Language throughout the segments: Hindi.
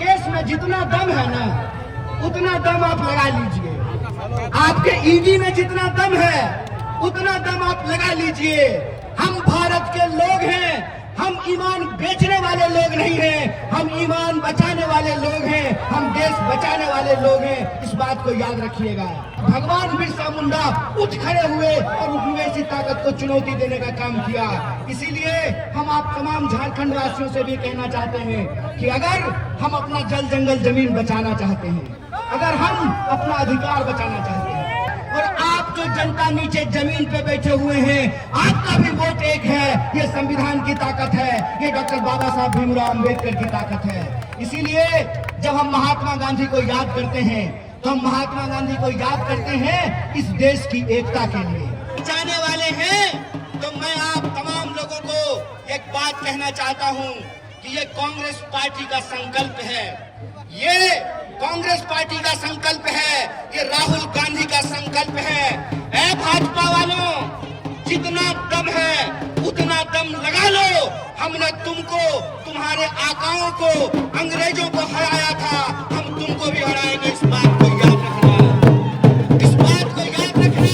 केस में जितना दम है ना, उतना दम आप लगा लीजिए। आपके ईडी में जितना दम है, उतना दम आप लगा लीजिए। हम भारत के लोग हैं, हम ईमान बेचने वाले लोग नहीं हैं, हम ईमान बचाने वाले लोग हैं, हम देश बचाने वाले लोग हैं। इस बात को याद रखिएगा। भगवान बिरसा मुंडा उठ खड़े हुए और उपनिवेशी ताकत को चुनौती देने का काम किया। इसीलिए हम आप तमाम झारखंड वासियों से भी कहना चाहते हैं कि अगर हम अपना जल जंगल जमीन बचाना चाहते हैं, अगर हम अपना अधिकार बचाना चाहते हैं, और आप जो जनता नीचे जमीन पे बैठे हुए हैं, आपका भी वोट एक है। ये संविधान की ताकत है, ये डॉक्टर बाबा साहब भीमराव अंबेडकर की ताकत है। इसीलिए जब हम महात्मा गांधी को याद करते हैं, तो हम महात्मा गांधी को याद करते हैं इस देश की एकता के लिए। बचाने वाले हैं तो मैं आप तमाम लोगों को एक बात कहना चाहता हूं कि ये कांग्रेस पार्टी का संकल्प है, ये कांग्रेस पार्टी का संकल्प है, ये राहुल गांधी का संकल्प है। ऐ भाजपा वालों, जितना दम है उतना दम लगा लो। हमने तुमको, तुम्हारे आकाओं को, अंग्रेजों को हराया था, हम तुमको भी हराएंगे। इस बात को याद रखना, इस बात को याद रखना।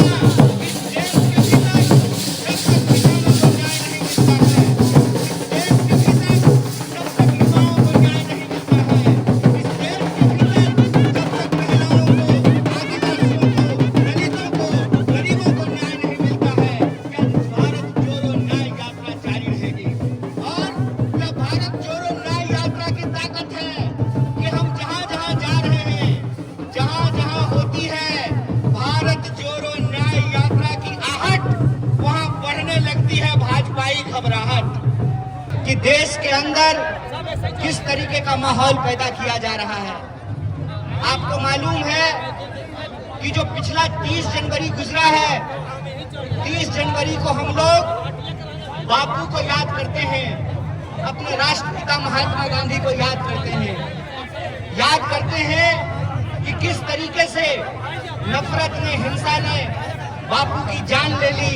इस देश के भीतर जब तक किसानों को न्याय नहीं मिलता है, इस देश के भीतर जब तक युवाओं को न्याय नहीं मिलता है, इस देश के भीतर जब तक महिलाओं को, आदिवासियों को, दलितों को, गरीबों को न्याय नहीं मिलता है, यह भारत जोड़ो न्याय यात्रा जारी रहेगी। और यह भारत जोड़ो न्याय यात्रा की ताकत है कि हम जहां जहां जा रहे हैं, जहां जहां होती है भारत जोड़ो न्याय यात्रा की आहट, वहां बढ़ने लगती है भाजपाई घबराहट कि देश के अंदर किस तरीके का माहौल पैदा किया जा रहा है। आपको मालूम है कि जो पिछला 30 जनवरी गुजरा है, 30 जनवरी को हम लोग बापू को याद करते हैं, अपने राष्ट्रपिता महात्मा गांधी को याद करते हैं, याद करते हैं कि किस तरीके से नफरत ने, हिंसा ने बापू की जान ले ली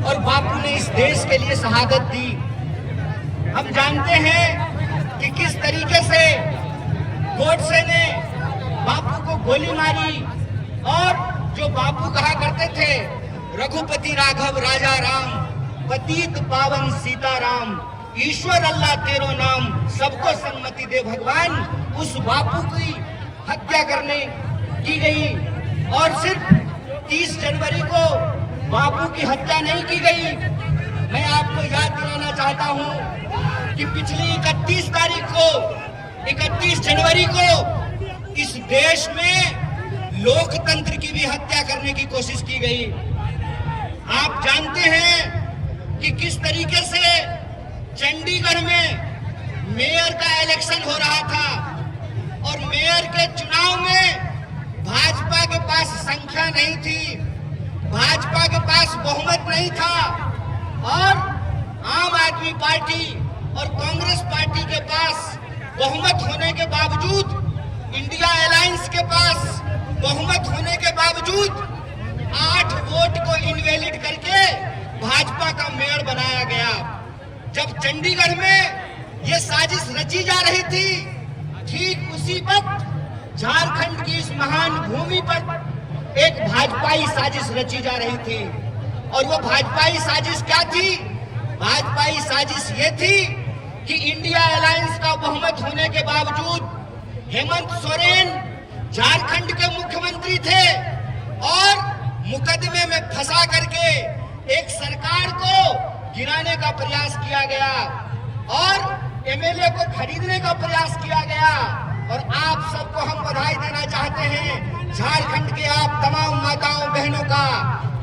और बापू ने इस देश के लिए शहादत दी। हम जानते हैं कि किस तरीके से गोडसे ने बापू को गोली मारी और जो बापू कहा करते थे, रघुपति राघव राजा राम, पतित पावन सीताराम, ईश्वर अल्लाह तेरो नाम, सबको सन्मति दे भगवान, उस बापू की हत्या करने की गई। और सिर्फ 30 जनवरी को बापू की हत्या नहीं की गई। मैं आपको याद दिलाना चाहता हूं कि पिछली 31 तारीख को, 31 जनवरी को इस देश में लोकतंत्र की भी हत्या करने की कोशिश की गई। आप जानते हैं कि किस तरीके से चंडीगढ़ में मेयर का इलेक्शन हो रहा था और मेयर के चुनाव में भाजपा के पास संख्या नहीं थी, भाजपा के पास बहुमत नहीं था और आम आदमी पार्टी और कांग्रेस पार्टी के पास बहुमत होने के बावजूद, इंडिया अलायंस के पास बहुमत होने के बावजूद 8 वोट को इनवैलिड करके भाजपा का मेयर बनाया गया। जब चंडीगढ़ में ये साजिश रची जा रही थी, ठीक उसी वक्त झारखंड की इस महान भूमि पर एक भाजपाई साजिश रची जा रही थी। और वो भाजपाई साजिश क्या थी? भाजपाई साजिश ये थी कि इंडिया अलायंस का बहुमत होने के बावजूद हेमंत सोरेन झारखंड के मुख्यमंत्री थे और मुकदमे में फंसा करके एक सरकार को गिराने का प्रयास किया गया और एमएलए को खरीदने का प्रयास किया गया। और आप सबको हम बधाई देना चाहते हैं, झारखंड के आप तमाम माताओं बहनों का,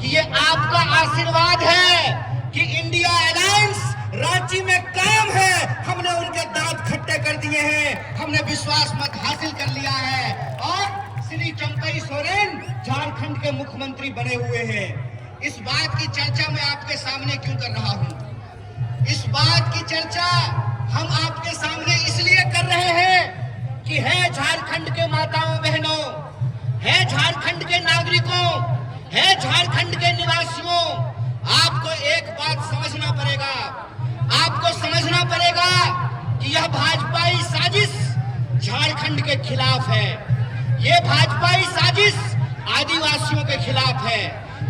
कि ये आपका आशीर्वाद है कि इंडिया अलायंस रांची में कायम है। हमने उनके दांत खट्टे कर दिए हैं, हमने विश्वास मत हासिल कर लिया है और श्री चंपई सोरेन झारखंड के मुख्यमंत्री बने हुए हैं। इस बात की चर्चा मैं आपके सामने क्यों कर रहा हूं? इस बात की चर्चा हम आपके सामने इसलिए कर रहे हैं कि है झारखंड के माताओं बहनों, है झारखंड के नागरिकों, है झारखंड के निवासियों, आपको एक बात समझना पड़ेगा। आपको समझना पड़ेगा कि यह भाजपाई साजिश झारखंड के खिलाफ है। ये भाजपाई साजिश आदिवासियों के खिलाफ है।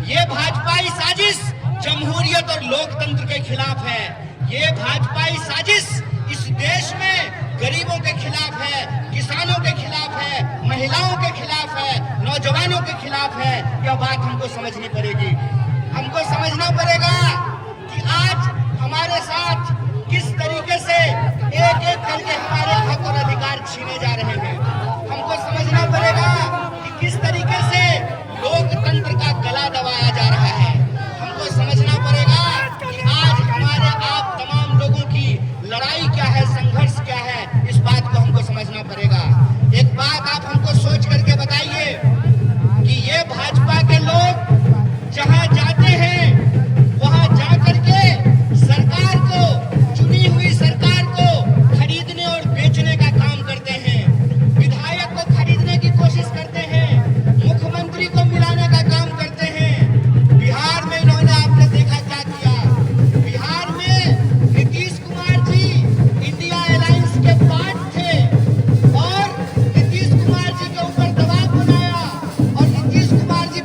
ये भाजपाई साजिश जमहूरियत और लोकतंत्र के खिलाफ है। ये भाजपाई साजिश इस देश में गरीबों के खिलाफ है, किसानों के खिलाफ है, महिलाओं के खिलाफ है, नौजवानों के खिलाफ है। यह बात हमको समझनी पड़ेगी।